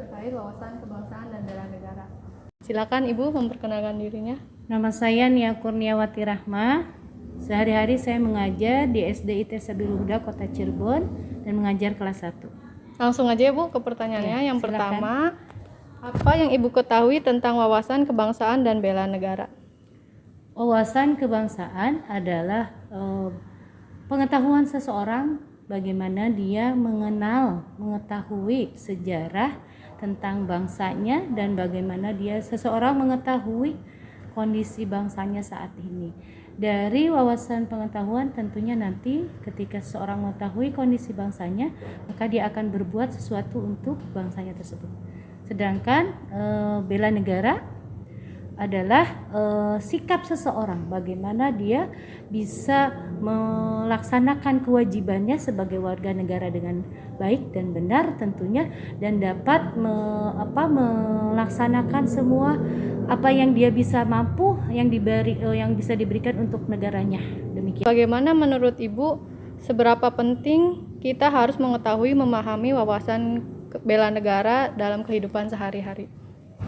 terkait wawasan kebangsaan dan bela negara. Silakan Ibu memperkenalkan dirinya. Nama saya Nia Kurniawati Rahma. Sehari-hari saya mengajar di SDIT Sabilul Huda Kota Cirebon dan mengajar kelas 1. Langsung aja ya Bu ke pertanyaannya. Yang silakan. pertama, apa yang Ibu ketahui tentang wawasan kebangsaan dan bela negara? Wawasan kebangsaan adalah pengetahuan seseorang bagaimana dia mengetahui sejarah tentang bangsanya dan bagaimana seseorang mengetahui kondisi bangsanya saat ini. Dari wawasan pengetahuan tentunya nanti ketika seseorang mengetahui kondisi bangsanya, maka dia akan berbuat sesuatu untuk bangsanya tersebut. Sedangkan bela negara adalah sikap seseorang bagaimana dia bisa melaksanakan kewajibannya sebagai warga negara dengan baik dan benar tentunya, dan dapat melaksanakan semua apa yang dia bisa mampu yang bisa diberikan untuk negaranya. Demikian. Bagaimana menurut Ibu seberapa penting kita harus mengetahui memahami wawasan bela negara dalam kehidupan sehari-hari?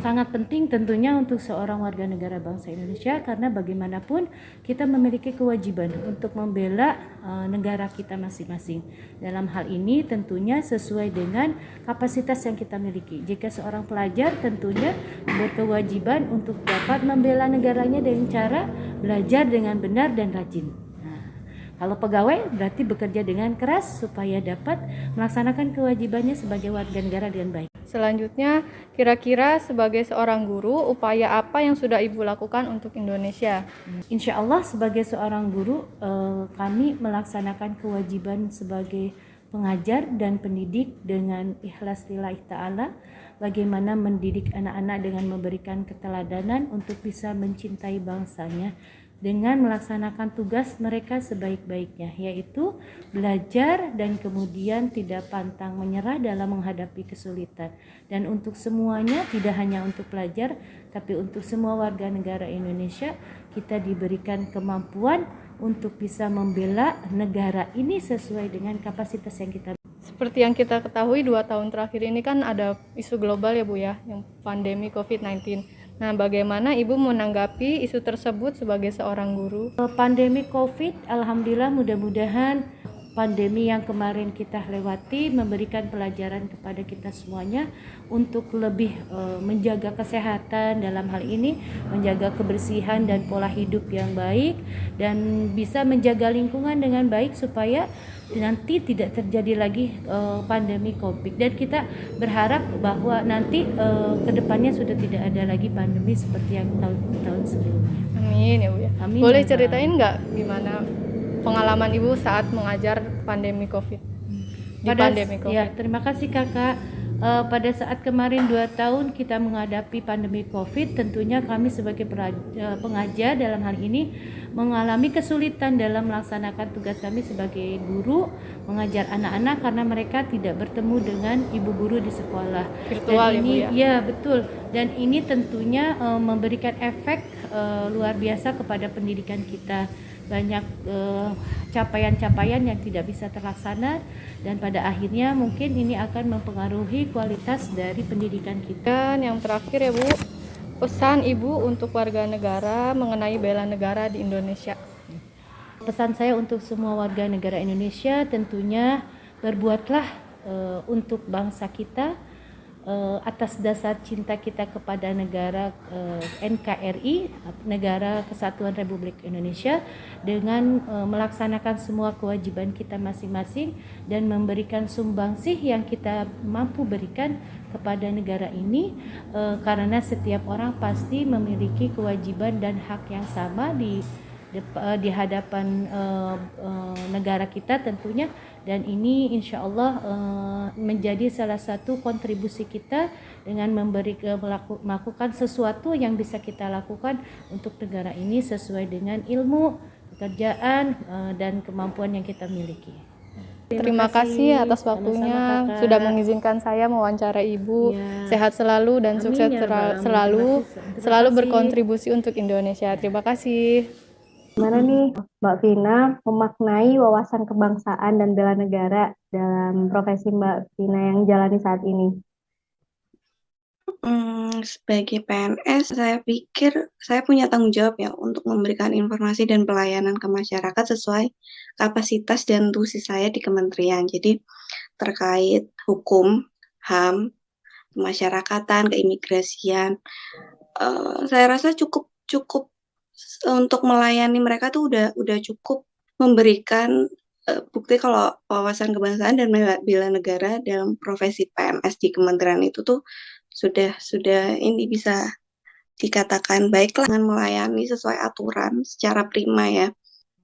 Sangat penting tentunya untuk seorang warga negara bangsa Indonesia, karena bagaimanapun kita memiliki kewajiban untuk membela negara kita masing-masing. Dalam hal ini tentunya sesuai dengan kapasitas yang kita miliki. Jika seorang pelajar tentunya berkewajiban untuk dapat membela negaranya dengan cara belajar dengan benar dan rajin. Kalau pegawai berarti bekerja dengan keras supaya dapat melaksanakan kewajibannya sebagai warga negara dengan baik. Selanjutnya, kira-kira sebagai seorang guru, upaya apa yang sudah Ibu lakukan untuk Indonesia? Insya Allah sebagai seorang guru, kami melaksanakan kewajiban sebagai pengajar dan pendidik dengan ikhlas lillahi ta'ala. Bagaimana mendidik anak-anak dengan memberikan keteladanan untuk bisa mencintai bangsanya dengan melaksanakan tugas mereka sebaik-baiknya, yaitu belajar dan kemudian tidak pantang menyerah dalam menghadapi kesulitan. Dan untuk semuanya, tidak hanya untuk pelajar tapi untuk semua warga negara Indonesia, kita diberikan kemampuan untuk bisa membela negara ini sesuai dengan kapasitas yang kita. Seperti yang kita ketahui 2 tahun terakhir ini kan ada isu global ya Bu ya, yang pandemi COVID-19. Nah, bagaimana Ibu menanggapi isu tersebut sebagai seorang guru? Pandemi COVID, alhamdulillah, mudah-mudahan pandemi yang kemarin kita lewati memberikan pelajaran kepada kita semuanya untuk lebih menjaga kesehatan, dalam hal ini menjaga kebersihan dan pola hidup yang baik, dan bisa menjaga lingkungan dengan baik supaya nanti tidak terjadi lagi pandemi COVID. Dan kita berharap bahwa nanti kedepannya sudah tidak ada lagi pandemi seperti yang tahun-tahun sebelumnya. Amin ya Bu ya. Amin. Boleh ceritain nggak gimana pengalaman Ibu saat mengajar pandemi COVID? Pandemi COVID. Ya, terima kasih Kakak. Pada saat kemarin 2 tahun kita menghadapi pandemi COVID, tentunya kami sebagai pengajar dalam hal ini mengalami kesulitan dalam melaksanakan tugas kami sebagai guru mengajar anak-anak karena mereka tidak bertemu dengan ibu guru di sekolah. Virtual dan ini ya Bu ya? Ya betul, dan ini tentunya memberikan efek luar biasa kepada pendidikan kita. Banyak capaian-capaian yang tidak bisa terlaksana, dan pada akhirnya mungkin ini akan mempengaruhi kualitas dari pendidikan kita. Dan yang terakhir ya Bu, pesan Ibu untuk warga negara mengenai bela negara di Indonesia. Pesan saya untuk semua warga negara Indonesia tentunya berbuatlah untuk bangsa kita atas dasar cinta kita kepada negara NKRI, Negara Kesatuan Republik Indonesia, dengan melaksanakan semua kewajiban kita masing-masing dan memberikan sumbangsih yang kita mampu berikan kepada negara ini, karena setiap orang pasti memiliki kewajiban dan hak yang sama di hadapan negara kita tentunya, dan ini insya Allah menjadi salah satu kontribusi kita dengan melakukan sesuatu yang bisa kita lakukan untuk negara ini sesuai dengan ilmu, pekerjaan, dan kemampuan yang kita miliki. Terima kasih atas waktunya, sudah mengizinkan saya mewawancara Ibu. Ya. Sehat selalu dan Amin, sukses ya, selalu berkontribusi untuk Indonesia. Terima kasih. Gimana nih Mbak Vina memaknai wawasan kebangsaan dan bela negara dalam profesi Mbak Vina yang jalani saat ini? Sebagai PNS, saya pikir saya punya tanggung jawab ya untuk memberikan informasi dan pelayanan ke masyarakat sesuai kapasitas dan tusi saya di kementerian. Jadi terkait hukum, HAM, kemasyarakatan, keimigrasian, saya rasa cukup cukup untuk melayani mereka tuh udah cukup memberikan bukti kalau wawasan kebangsaan dan bela negara dalam profesi PNS di kementerian itu tuh sudah ini bisa dikatakan baiklah dengan melayani sesuai aturan secara prima ya.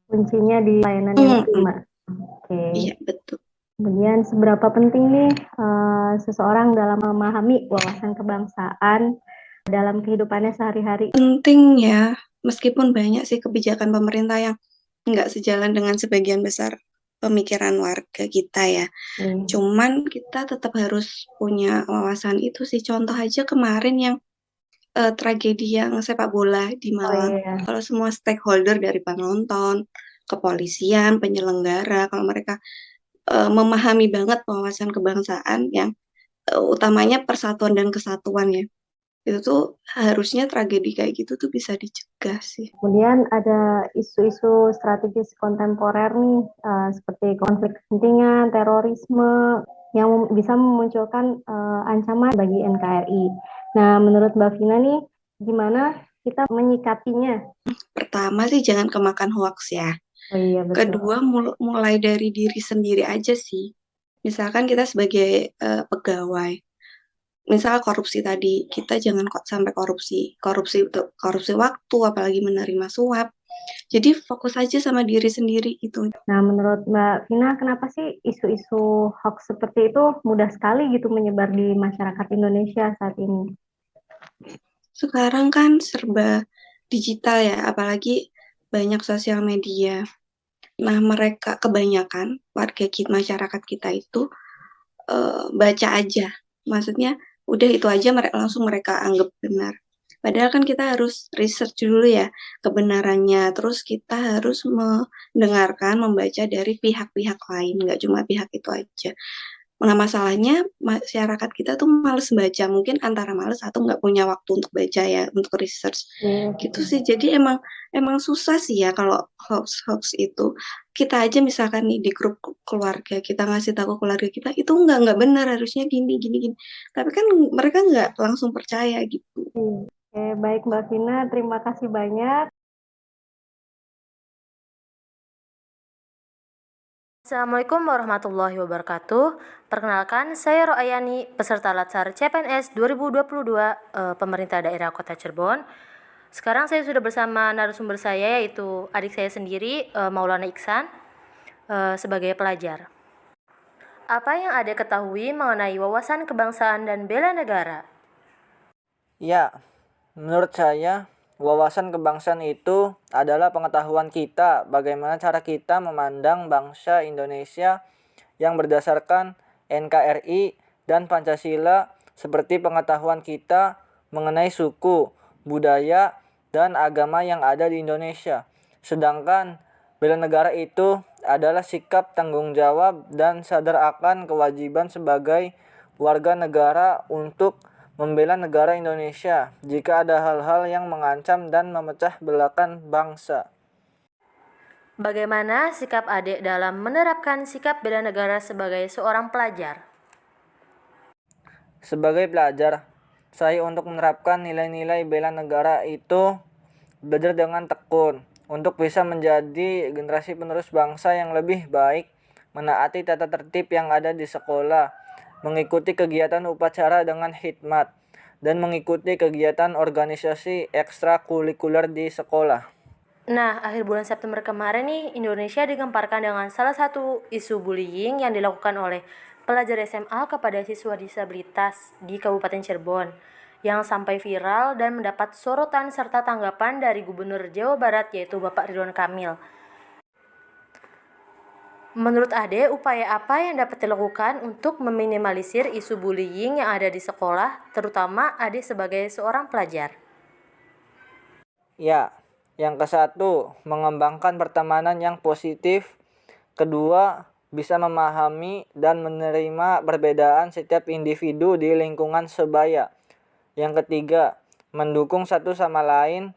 Kuncinya di layanan yang prima. Oke. Iya, betul. Kemudian seberapa penting nih seseorang dalam memahami wawasan kebangsaan dalam kehidupannya sehari-hari? Penting ya, meskipun banyak sih kebijakan pemerintah yang nggak sejalan dengan sebagian besar pemikiran warga kita ya. Cuman kita tetap harus punya wawasan itu sih. Contoh aja kemarin yang tragedi yang sepak bola di Malang. Kalau semua stakeholder dari penonton, kepolisian, penyelenggara, kalau mereka memahami banget wawasan kebangsaan yang utamanya persatuan dan kesatuan ya, itu tuh harusnya tragedi kayak gitu tuh bisa dicegah sih. Kemudian ada isu-isu strategis kontemporer nih, seperti konflik kepentingan, terorisme, yang bisa memunculkan ancaman bagi NKRI. Nah, menurut Mbak Vina nih, gimana kita menyikapinya? Pertama sih jangan kemakan hoax ya. Oh iya, betul. Kedua, mulai dari diri sendiri aja sih. Misalkan kita sebagai pegawai, misal korupsi tadi, kita jangan sampai korupsi waktu, apalagi menerima suap. Jadi fokus aja sama diri sendiri gitu. Nah, menurut Mbak Vina, kenapa sih isu-isu hoax seperti itu mudah sekali gitu menyebar di masyarakat Indonesia saat ini? Sekarang kan serba digital ya, apalagi banyak sosial media. Nah, mereka kebanyakan warga kita, masyarakat kita itu baca aja. Maksudnya udah itu aja langsung mereka anggap benar. Padahal kan kita harus research dulu ya kebenarannya. Terus kita harus mendengarkan, membaca dari pihak-pihak lain, nggak cuma pihak itu aja. Nah, masalahnya masyarakat kita tuh males baca, mungkin antara males atau nggak punya waktu untuk baca ya, untuk research. Gitu sih. Jadi emang susah sih ya kalau hoax itu. Kita aja misalkan nih di grup keluarga, kita ngasih tahu keluarga kita itu nggak benar, harusnya gini gini gini. Tapi kan mereka nggak langsung percaya gitu. Oke, baik Mbak Vina, terima kasih banyak. Assalamualaikum warahmatullahi wabarakatuh. Perkenalkan, saya Roayani, peserta Latsar CPNS 2022 Pemerintah Daerah Kota Cirebon. Sekarang saya sudah bersama narasumber saya, yaitu adik saya sendiri, Maulana Iksan, sebagai pelajar. Apa yang Ade ketahui mengenai wawasan kebangsaan dan bela negara? Ya, menurut saya wawasan kebangsaan itu adalah pengetahuan kita bagaimana cara kita memandang bangsa Indonesia yang berdasarkan NKRI dan Pancasila, seperti pengetahuan kita mengenai suku, budaya, dan agama yang ada di Indonesia. Sedangkan bela negara itu adalah sikap tanggung jawab dan sadar akan kewajiban sebagai warga negara untuk membela negara Indonesia jika ada hal-hal yang mengancam dan memecah belakan bangsa. Bagaimana sikap Ade dalam menerapkan sikap bela negara sebagai seorang pelajar? Sebagai pelajar, saya untuk menerapkan nilai-nilai bela negara itu belajar dengan tekun untuk bisa menjadi generasi penerus bangsa yang lebih baik, menaati tata tertib yang ada di sekolah, mengikuti kegiatan upacara dengan hikmat, dan mengikuti kegiatan organisasi ekstrakurikuler di sekolah. Nah, akhir bulan September kemarin nih, Indonesia digemparkan dengan salah satu isu bullying yang dilakukan oleh pelajar SMA kepada siswa disabilitas di Kabupaten Cirebon, yang sampai viral dan mendapat sorotan serta tanggapan dari Gubernur Jawa Barat, yaitu Bapak Ridwan Kamil. Menurut Ade, upaya apa yang dapat dilakukan untuk meminimalisir isu bullying yang ada di sekolah, terutama Ade sebagai seorang pelajar? Ya, yang ke-1, mengembangkan pertemanan yang positif. Kedua, bisa memahami dan menerima perbedaan setiap individu di lingkungan sebaya. Yang ketiga, mendukung satu sama lain.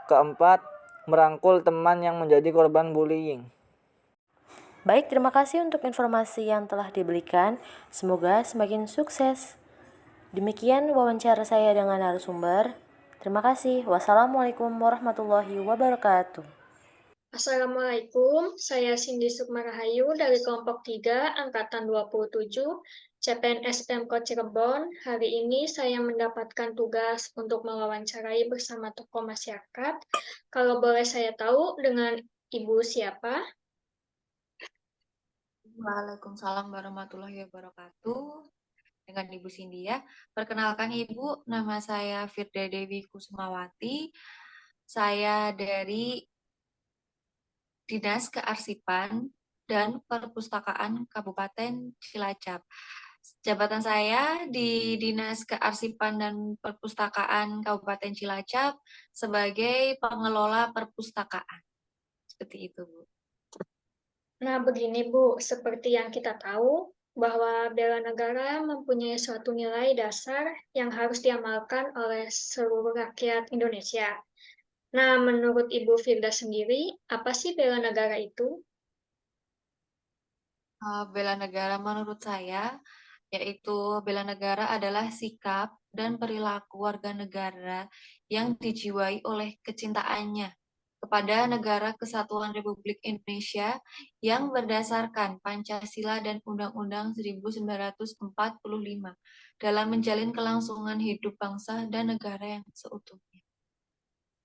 Keempat, merangkul teman yang menjadi korban bullying. Baik, terima kasih untuk informasi yang telah diberikan. Semoga semakin sukses. Demikian wawancara saya dengan narasumber. Terima kasih. Wassalamualaikum warahmatullahi wabarakatuh. Assalamualaikum, saya Cindy Sukmarahayu dari kelompok 3, Angkatan 27, CPNS Pemkot Cirebon. Hari ini saya mendapatkan tugas untuk mewawancarai bersama tokoh masyarakat. Kalau boleh saya tahu dengan Ibu siapa? Waalaikumsalam warahmatullahi wabarakatuh. Dengan Ibu Cindy ya. Perkenalkan Ibu, nama saya Firda Dewi Kusumawati. Saya dari Dinas Kearsipan dan Perpustakaan Kabupaten Cilacap. Jabatan saya di Dinas Kearsipan dan Perpustakaan Kabupaten Cilacap sebagai pengelola perpustakaan. Seperti itu, Bu. Nah, begini Bu, seperti yang kita tahu, bahwa bela negara mempunyai suatu nilai dasar yang harus diamalkan oleh seluruh rakyat Indonesia. Nah, menurut Ibu Firda sendiri, apa sih bela negara itu? Bela negara menurut saya, yaitu bela negara adalah sikap dan perilaku warga negara yang dijiwai oleh kecintaannya kepada Negara Kesatuan Republik Indonesia yang berdasarkan Pancasila dan Undang-Undang 1945 dalam menjalin kelangsungan hidup bangsa dan negara yang seutuhnya.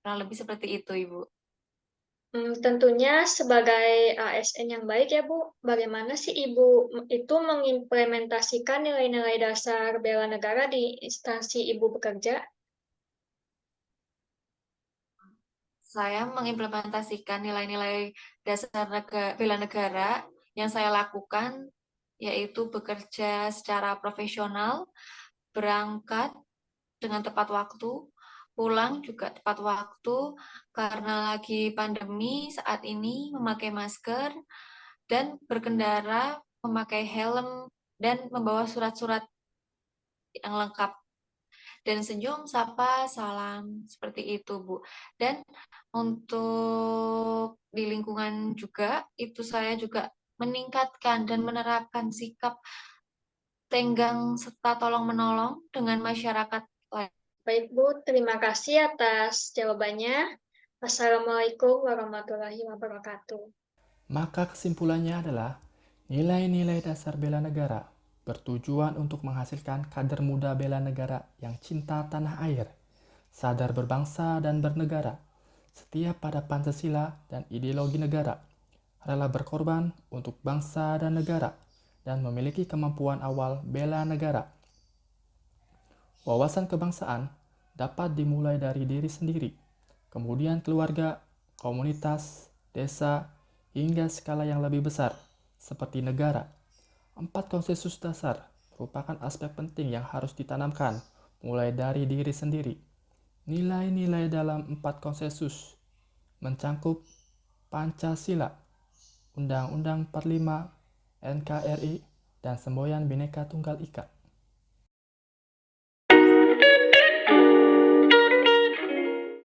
Kurang lebih seperti itu, Ibu. Tentunya sebagai ASN yang baik ya Bu, bagaimana sih Ibu itu mengimplementasikan nilai-nilai dasar bela negara di instansi Ibu bekerja? Saya mengimplementasikan nilai-nilai dasar bela negara yang saya lakukan, yaitu bekerja secara profesional, berangkat dengan tepat waktu, pulang juga tepat waktu, karena lagi pandemi saat ini memakai masker, dan berkendara memakai helm, dan membawa surat-surat yang lengkap. Dan senyum, sapa, salam, seperti itu, Bu. Dan untuk di lingkungan juga, itu saya juga meningkatkan dan menerapkan sikap tenggang serta tolong-menolong dengan masyarakat lain. Baik Bu, terima kasih atas jawabannya. Assalamualaikum warahmatullahi wabarakatuh. Maka kesimpulannya adalah nilai-nilai dasar bela negara bertujuan untuk menghasilkan kader muda bela negara yang cinta tanah air, sadar berbangsa dan bernegara, setia pada Pancasila dan ideologi negara, rela berkorban untuk bangsa dan negara, dan memiliki kemampuan awal bela negara. Wawasan kebangsaan dapat dimulai dari diri sendiri, kemudian keluarga, komunitas, desa, hingga skala yang lebih besar, seperti negara. 4 konsensus dasar merupakan aspek penting yang harus ditanamkan, mulai dari diri sendiri. Nilai-nilai dalam 4 konsensus mencangkup Pancasila, Undang-Undang 45, NKRI, dan semboyan Bhinneka Tunggal Ika.